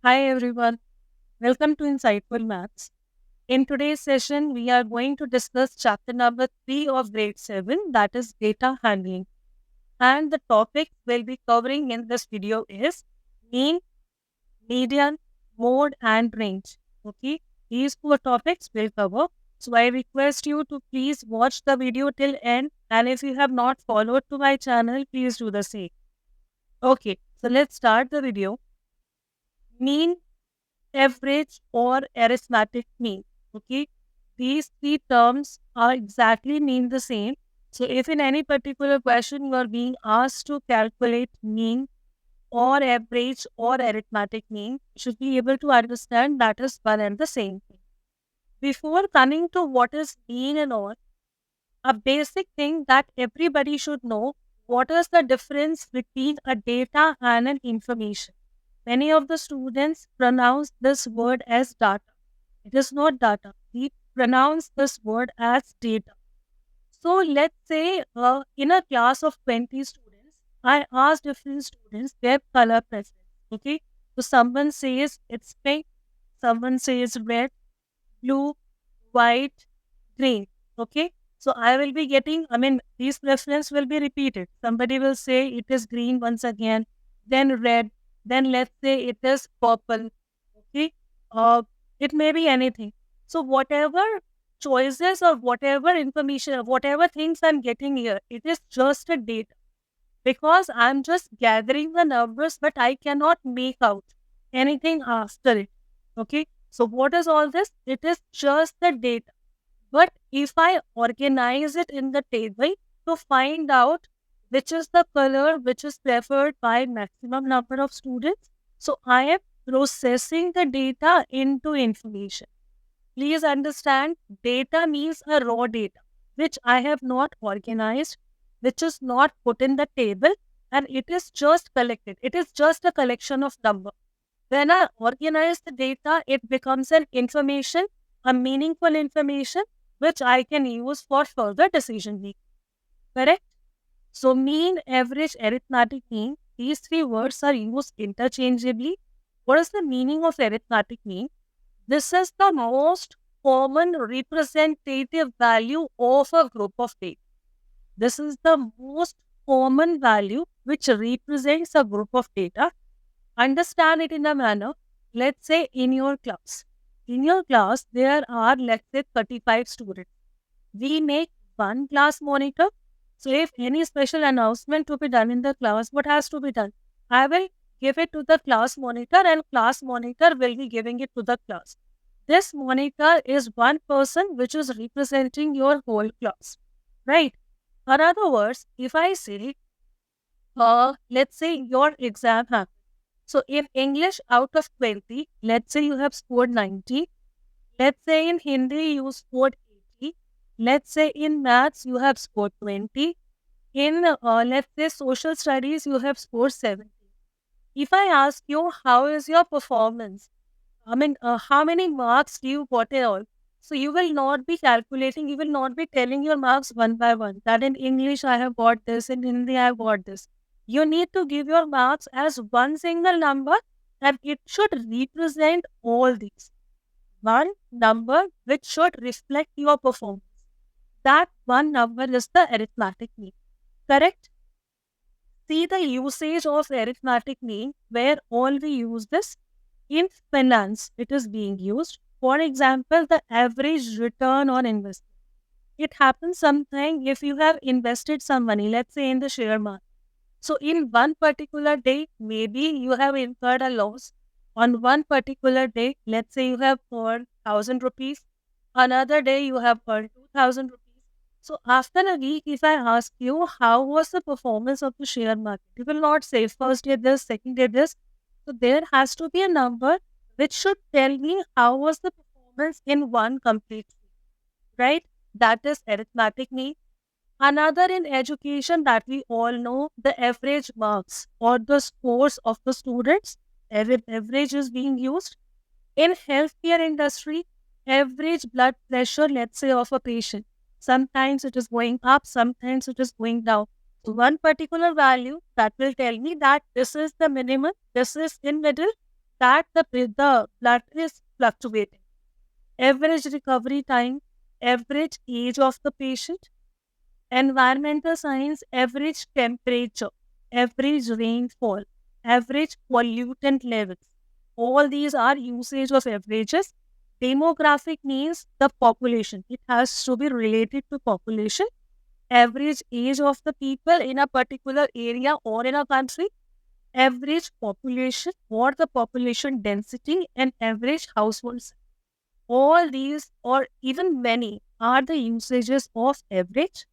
Hi everyone, welcome to Insightful Maths. In today's session, we are going to discuss chapter number 3 of grade 7, that is data handling. And the topic we'll be covering in this video is mean, median, mode, and range. Okay, these four topics we'll cover. So I request you to please watch the video till end. And if you have not followed to my channel, please do the same. Okay, so let's start the video. Mean, average, or arithmetic mean. Okay, these three terms are exactly mean the same. So if in any particular question you are being asked to calculate mean or average or arithmetic mean, you should be able to understand that is one and the same thing. Before coming to what is mean and all, a basic thing that everybody should know, what is the difference between a data and an information. Many of the students pronounce this word as data. It is not data. We pronounce this word as data. So let's say in a class of 20 students, I ask different students their color preference. Okay. So someone says it's pink, someone says red, blue, white, green. Okay. So I will be getting, these preference will be repeated. Somebody will say it is green once again, then red, then let's say it is purple. Okay. It may be anything. So whatever choices or whatever information, or whatever things I'm getting here, it is just a data because I'm just gathering the numbers, but I cannot make out anything after it. Okay. So what is all this? It is just the data. But if I organize it in the table to find out which is the color which is preferred by maximum number of students, so I am processing the data into information. Please understand, data means a raw data, which I have not organized, which is not put in the table, and it is just collected. It is just a collection of numbers. When I organize the data, it becomes an information, a meaningful information, which I can use for further decision making. Correct? So, mean, average, arithmetic mean, these three words are used interchangeably. What is the meaning of arithmetic mean? This is the most common representative value of a group of data. This is the most common value which represents a group of data. Understand it in a manner, let's say in your class. In your class, there are, let's say, 35 students. We make one class monitor. So if any special announcement to be done in the class, what has to be done? I will give it to the class monitor and class monitor will be giving it to the class. This monitor is one person which is representing your whole class, right? In other words, if I say, let's say your exam happens. So in English, out of 20, let's say you have scored 90. Let's say in Hindi, you scored 80. Let's say in maths, you have scored 20. In, let's say, social studies, you have scored 70. If I ask you, how is your performance? How many marks do you got it all? So you will not be calculating, you will not be telling your marks one by one. That in English, I have got this, in Hindi, I have got this. You need to give your marks as one single number and it should represent all these. One number which should reflect your performance. That one number is the arithmetic mean. Correct? See the usage of arithmetic mean where all we use this. In finance, it is being used. For example, the average return on investment. It happens sometime if you have invested some money, let's say in the share market. So in one particular day, maybe you have incurred a loss. On one particular day, let's say you have earned 1,000 rupees. Another day you have earned 2,000 rupees. So after a week, if I ask you how was the performance of the share market, you will not say first day this, second day this. So there has to be a number which should tell me how was the performance in one complete week, right? That is arithmetic mean. Another in education that we all know, the average marks or the scores of the students, average is being used. In healthcare industry, average blood pressure, let's say, of a patient. Sometimes it is going up, sometimes it is going down. So one particular value that will tell me that this is the minimum, this is in middle, that the blood is fluctuating. Average recovery time, average age of the patient, environmental science, average temperature, average rainfall, average pollutant levels. All these are usage of averages. Demographic means the population. It has to be related to population. Average age of the people in a particular area or in a country, average population or the population density, and average household size. All these or even many are the usages of average.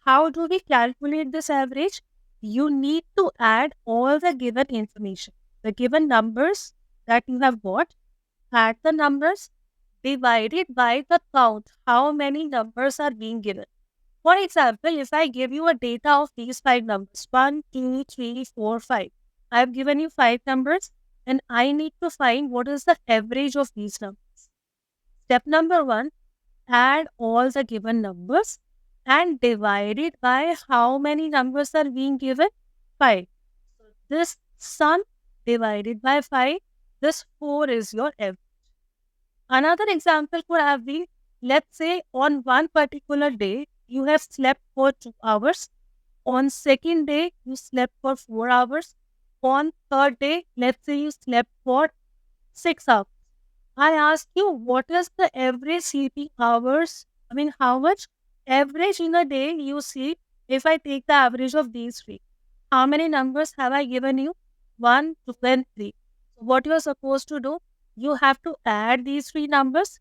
How do we calculate this average? You need to add all the given information, the given numbers that you have got, add the numbers, divided by the count, how many numbers are being given. For example, if I give you a data of these 5 numbers, 1, 2, 3, 4, 5, I have given you 5 numbers and I need to find what is the average of these numbers. Step number 1, add all the given numbers and divide it by how many numbers are being given? 5. So this sum divided by 5, this 4 is your average. Another example could have been, let's say on one particular day, you have slept for 2 hours. On second day, you slept for 4 hours. On third day, let's say you slept for 6 hours. I ask you, what is the average sleeping hours? I mean, how much average in a day you sleep if I take the average of these 3? How many numbers have I given you? 1, 2, and 3. So what you are supposed to do? You have to add these 3 numbers.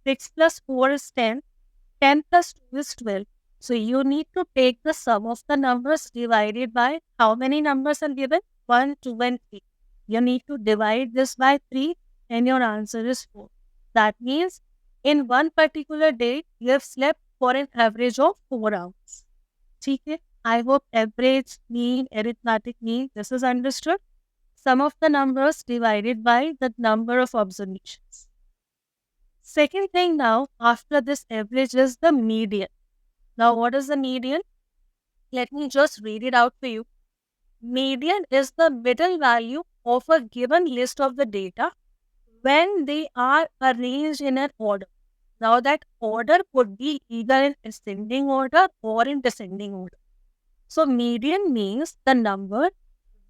6 plus 4 is 10. 10 plus 2 is 12. So you need to take the sum of the numbers divided by how many numbers are given? 1, 2, and 3. You need to divide this by 3 and your answer is 4. That means in one particular day, you have slept for an average of 4 hours. Okay? I hope average, mean, arithmetic mean, this is understood. Sum of the numbers divided by the number of observations. Second thing now, after this average is the median. Now, what is the median? Let me just read it out for you. Median is the middle value of a given list of the data when they are arranged in an order. Now, that order could be either in ascending order or in descending order. So, median means the number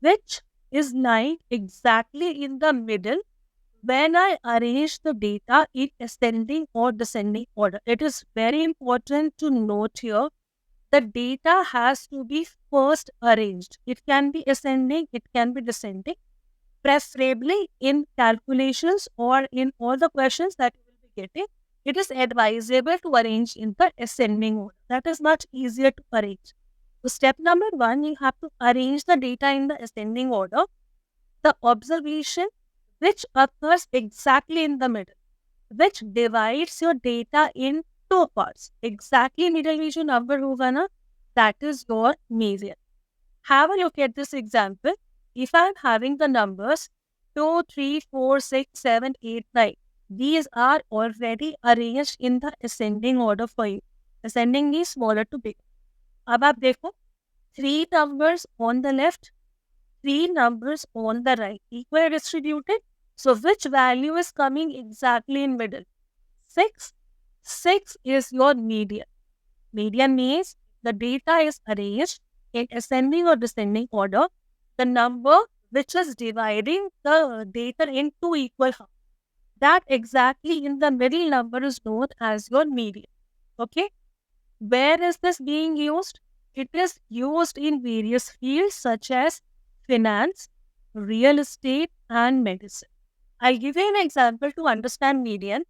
which is lying exactly in the middle when I arrange the data in ascending or descending order. It is very important to note here the data has to be first arranged. It can be ascending, it can be descending. Preferably in calculations or in all the questions that you will be getting, it is advisable to arrange in the ascending order. That is much easier to arrange. So step number 1, you have to arrange the data in the ascending order. The observation which occurs exactly in the middle, which divides your data in 2 parts. Exactly middle में जो number होगा ना, that is your median. Have a look at this example. If I am having the numbers 2, 3, 4, 6, 7, 8, 9, these are already arranged in the ascending order for you. Ascending means smaller to bigger. अब आप देखो, 3 numbers on the left, 3 numbers on the right, equally distributed. So which value is coming exactly in middle? 6. 6 is your median. Median means the data is arranged in ascending or descending order. The number which is dividing the data in 2 equal halves. That exactly in the middle number is known as your median. Okay? Where is this being used? It is used in various fields such as finance, real estate, and medicine. I'll give you an example to understand median.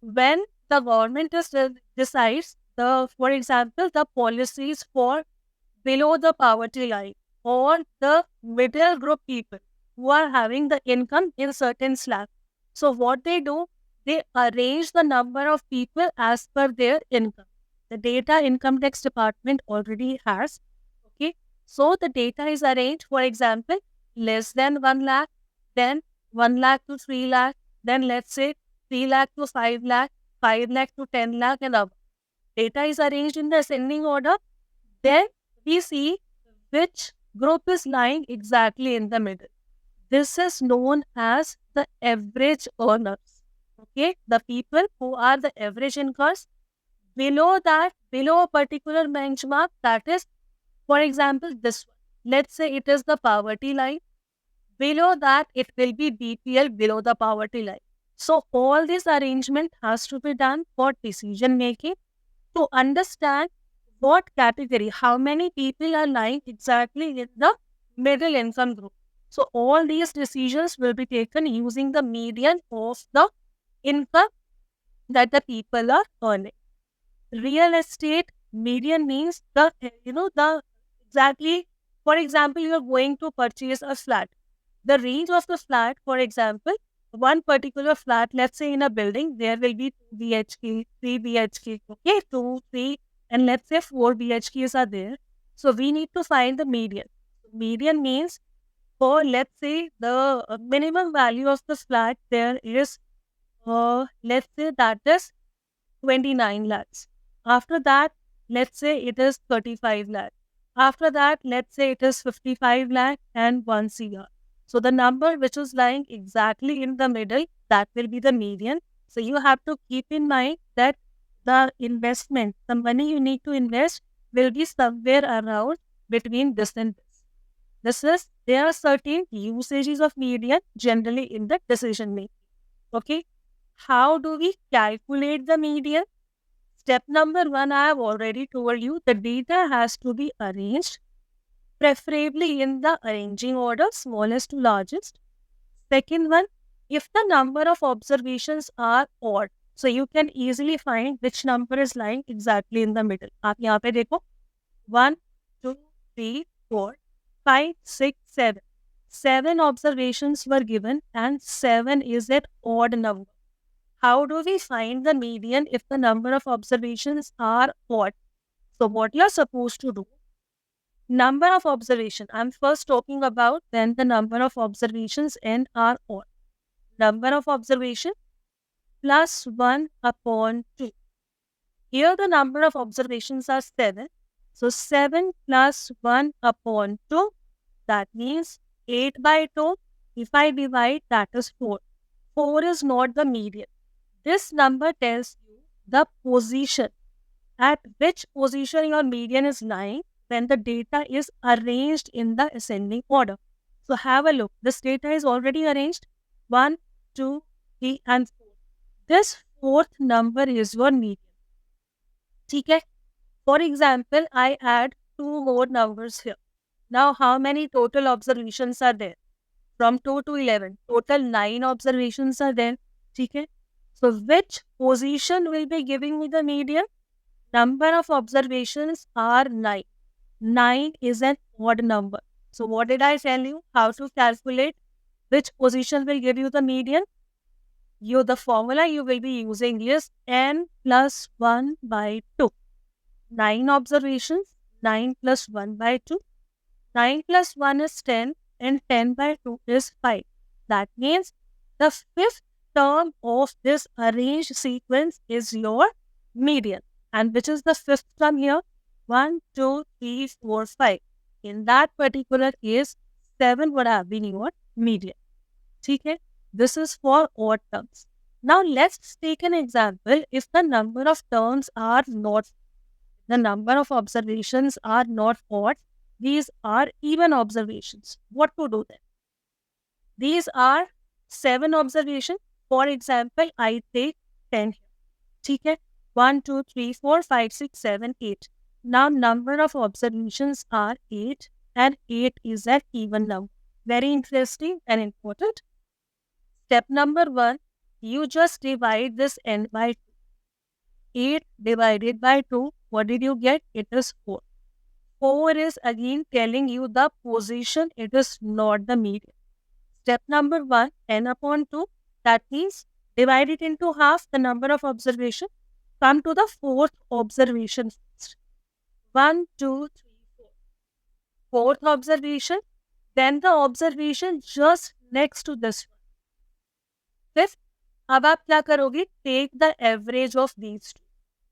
When the government decides for example, the policies for below the poverty line or the middle group people who are having the income in certain slab. So what they do, they arrange the number of people as per their income. The data income tax department already has. Okay. So the data is arranged, for example, less than 1 lakh, then 1 lakh to 3 lakh, then let's say 3 lakh to 5 lakh, 5 lakh to 10 lakh and above. Data is arranged in the ascending order. Then we see which group is lying exactly in the middle. This is known as the average earners. Okay, the people who are the average incurs below that, below a particular benchmark, that is, for example, this one. Let's say it is the poverty line. Below that, it will be BPL below the poverty line. So all this arrangement has to be done for decision making to understand what category, how many people are lying exactly in the middle income group. So all these decisions will be taken using the median of the income that the people are earning. Real estate median means the exactly, for example, you are going to purchase a flat. The range of the flat, for example, one particular flat, let's say in a building, there will be 2 BHK, 3 BHK, okay, 2, 3, and let's say 4 BHKs are there. So we need to find the median. Median means for, let's say, the minimum value of the flat there is, let's say that is 29 lakhs. After that, let's say it is 35 lakh. After that, let's say it is 55 lakh and 1 CR. So the number which is lying exactly in the middle, that will be the median. So you have to keep in mind that the investment, the money you need to invest will be somewhere around between this and this. There are certain usages of median generally in the decision making. Okay. How do we calculate the median? Step number 1, I have already told you, the data has to be arranged, preferably in the arranging order, smallest to largest. Second one, if the number of observations are odd, so you can easily find which number is lying exactly in the middle. आप यहाँ पे देखो 1, 2, 3, 4, 5, 6, 7. 7 observations were given and 7 is an odd number. How do we find the median if the number of observations are odd? So what you are supposed to do, number of observation, I'm first talking about, then the number of observations n are odd. Number of observation plus 1 upon 2. Here the number of observations are 7. So 7 plus 1 upon 2, that means 8 by 2. If I divide, that is 4. 4 is not the median. This number tells you the position, at which position your median is lying when the data is arranged in the ascending order. So have a look. This data is already arranged 1, 2, 3 and 4. This fourth number is your median. Okay? For example, I add 2 more numbers here. Now how many total observations are there? From 2 to 11. Total 9 observations are there. Okay? So which position will be giving me the median? Number of observations are 9. 9 is an odd number. So what did I tell you? How to calculate which position will give you the median? The formula you will be using is n plus 1 by 2. 9 observations, 9 plus 1 by 2. 9 plus 1 is 10 and 10 by 2 is 5. That means the fifth term of this arranged sequence is your median. And which is the fifth term here? 1, 2, 3, 4, 5. In that particular case, 7 would have been your median. Okay? This is for odd terms. Now let's take an example. If the number of terms are not, the number of observations are not odd, these are even observations. What to do then? These are 7 observations. For example, I take 10 here. Okay? 1, 2, 3, 4, 5, 6, 7, 8. Now number of observations are 8 and 8 is an even number. Very interesting and important. Step number 1, you just divide this n by 2. 8 divided by 2, what did you get? It is 4. 4 is again telling you the position, it is not the median. Step number 1, n upon 2, that means divide it into half, the number of observation. Come to the fourth observation first. 1, 2, 3, 4. Fourth observation, then the observation just next to this one. Fifth, अब आप क्या करोगे? Take the average of these two.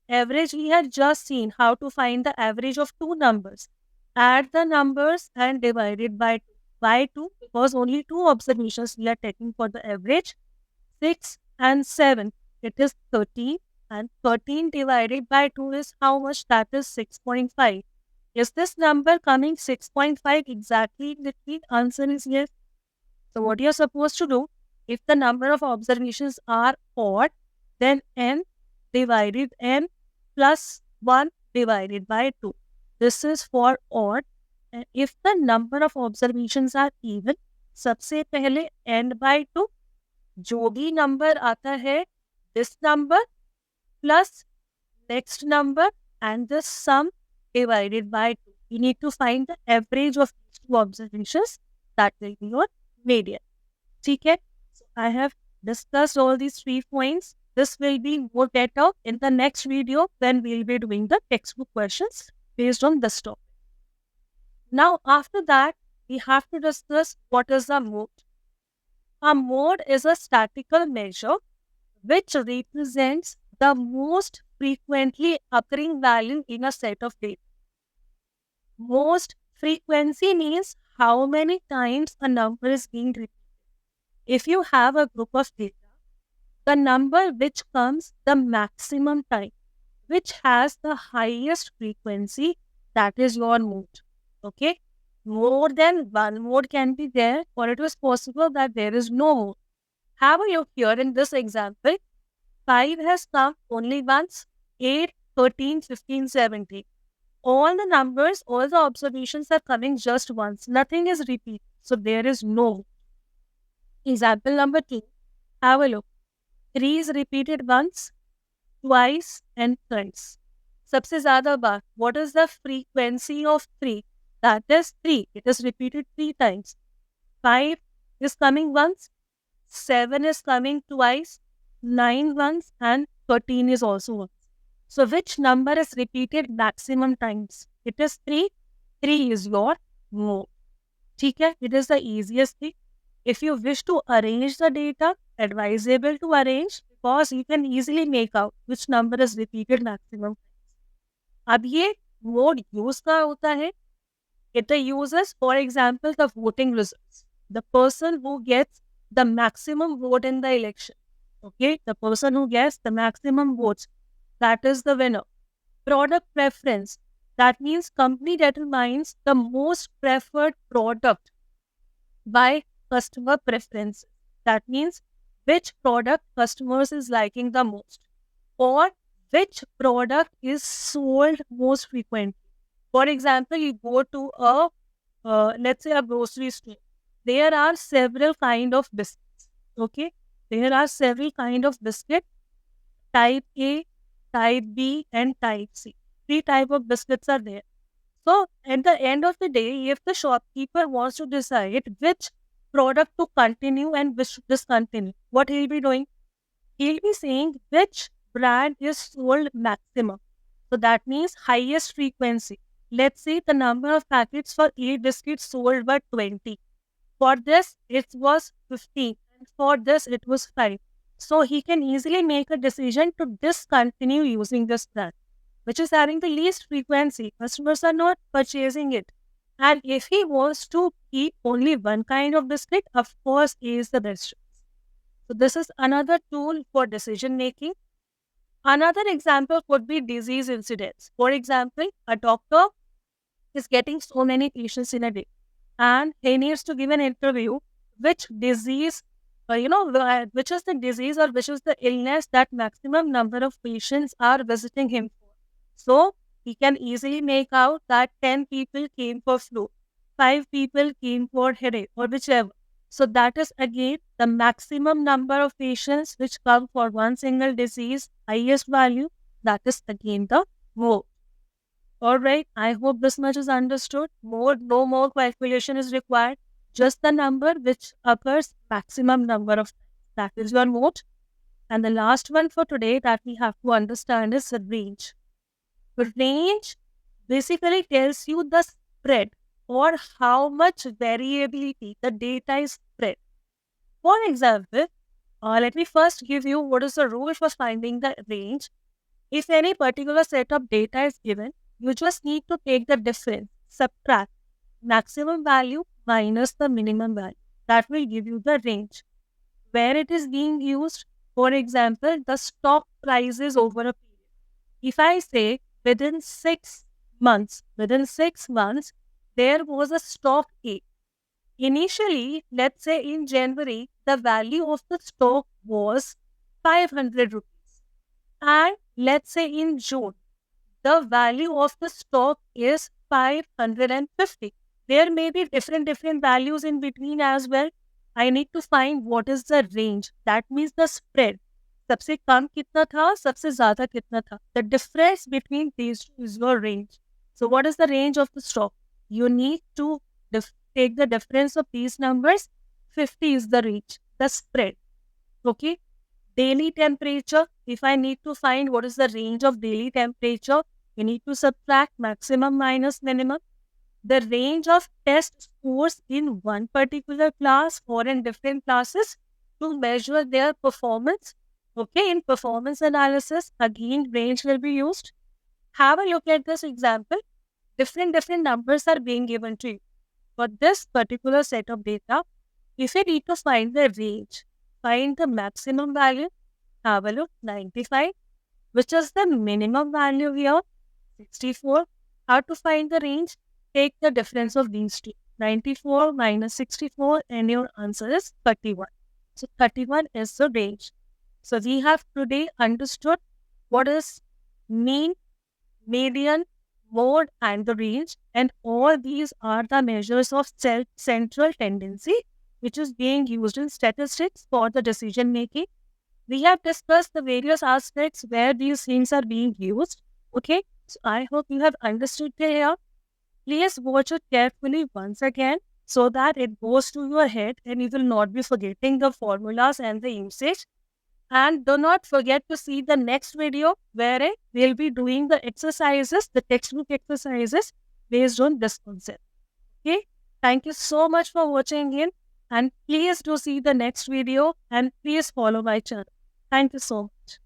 Average, we had just seen how to find the average of two numbers. Add the numbers and divide it by 2. by 2 because only 2 observations we are taking for the average. 6 and 7, it is 13, and 13 divided by 2 is how much? That is 6.5. Is this number coming 6.5 exactly in between? Answer is yes. So what you're supposed to do, if the number of observations are odd, then n plus 1 divided by 2. This is for odd. And if the number of observations are even, सबसे पहले n by 2, जो भी number आता है, this number plus next number and the sum divided by 2. You need to find the average of these two observations. That will be your median. Okay? So I have discussed all these 3 points. This will be more better in the next video when we'll be doing the textbook questions based on this topic. Now, after that, we have to discuss what is a mode. A mode is a statistical measure which represents the most frequently occurring value in a set of data. Most frequency means how many times a number is being repeated. If you have a group of data, the number which comes the maximum time, which has the highest frequency, that is your mode. Okay? More than one mode can be there, or it is possible that there is no mode. Have a look here in this example. 5 has come only once, 8, 13, 15, 17. All the numbers, all the observations are coming just once. Nothing is repeated. So there is no. Example number 2. Have a look. 3 is repeated once, twice and thrice. सबसे ज़्यादा बार. What is the frequency of 3? That is 3. It is repeated 3 times. 5 is coming once, 7 is coming twice, 9 once, and 13 is also once. So which number is repeated maximum times? It is 3. 3 is your mode. ठीक है? It is the easiest thing. If you wish to arrange the data, advisable to arrange because you can easily make out which number is repeated maximum times. अब ये mode use का होता है. It uses, for example, the voting results. The person who gets the maximum vote in the election. Okay, the person who gets the maximum votes, that is the winner. Product preference. That means company determines the most preferred product by customer preference. That means which product customers is liking the most, or which product is sold most frequently. For example, you go to a let's say a grocery store. There are several kind of biscuits. Okay, there are several kind of biscuit. Type A, Type B, and Type C. 3 type of biscuits are there. So at the end of the day, if the shopkeeper wants to decide which product to continue and which to discontinue, what he'll be doing? He'll be saying which brand is sold maximum. So that means highest frequency. Let's say the number of packets for A biscuits sold were 20. For this, it was 15. And for this, it was 5. So he can easily make a decision to discontinue using this brand, which is having the least frequency. Customers are not purchasing it. And if he wants to keep only one kind of biscuit, of course, A is the best choice. So this is another tool for decision making. Another example could be disease incidents. For example, a doctor is getting so many patients in a day, and he needs to give an interview which disease, which is the disease or which is the illness that maximum number of patients are visiting him for. So he can easily make out that 10 people came for flu, 5 people came for headache, or whichever. So that is again the maximum number of patients which come for one single disease, highest value, that is again the mode. Alright, I hope this much is understood. No more calculation is required. Just the number which occurs maximum number of times. That is your mode. And the last one for today that we have to understand is range. The range basically tells you the spread or how much variability the data is spread. For example, let me first give you what is the rule for finding the range. If any particular set of data is given, you just need to take the difference, subtract. maximum value minus the minimum value. That will give you the range. Where it is being used, for example, the stock prices over a period. If I say within 6 months, there was a stock A. Initially, let's say in January, the value of the stock was 500 rupees. And let's say in June, the value of the stock is 550. There may be different values in between as well. I need to find what is the range. That means the spread. सबसे कम कितना था, सबसे ज़्यादा कितना था. The difference between these two is your range. So what is the range of the stock? You need to take the difference of these numbers. 50 is the range, the spread. Okay. Daily temperature. If I need to find what is the range of daily temperature, you need to subtract maximum minus minimum. The range of test scores in one particular class or in different classes to measure their performance. Okay, in performance analysis, again, range will be used. Have a look at this example. Different numbers are being given to you. For this particular set of data, if you need to find the range, find the maximum value, have a look, 95, which is the minimum value here, 64. How to find the range? Take the difference of these two, 94 minus 64, and your answer is 31. So 31 is the range. So we have today understood what is mean, median, mode, and the range, and all these are the measures of central tendency, which is being used in statistics for the decision making. We have discussed the various aspects where these things are being used. Okay, so I hope you have understood here. Please watch it carefully once again so that it goes to your head and you will not be forgetting the formulas and the usage. And do not forget to see the next video where we'll be doing the exercises, the textbook exercises based on this concept. Okay, thank you so much for watching in, and please do see the next video and please follow my channel. Thank you so much.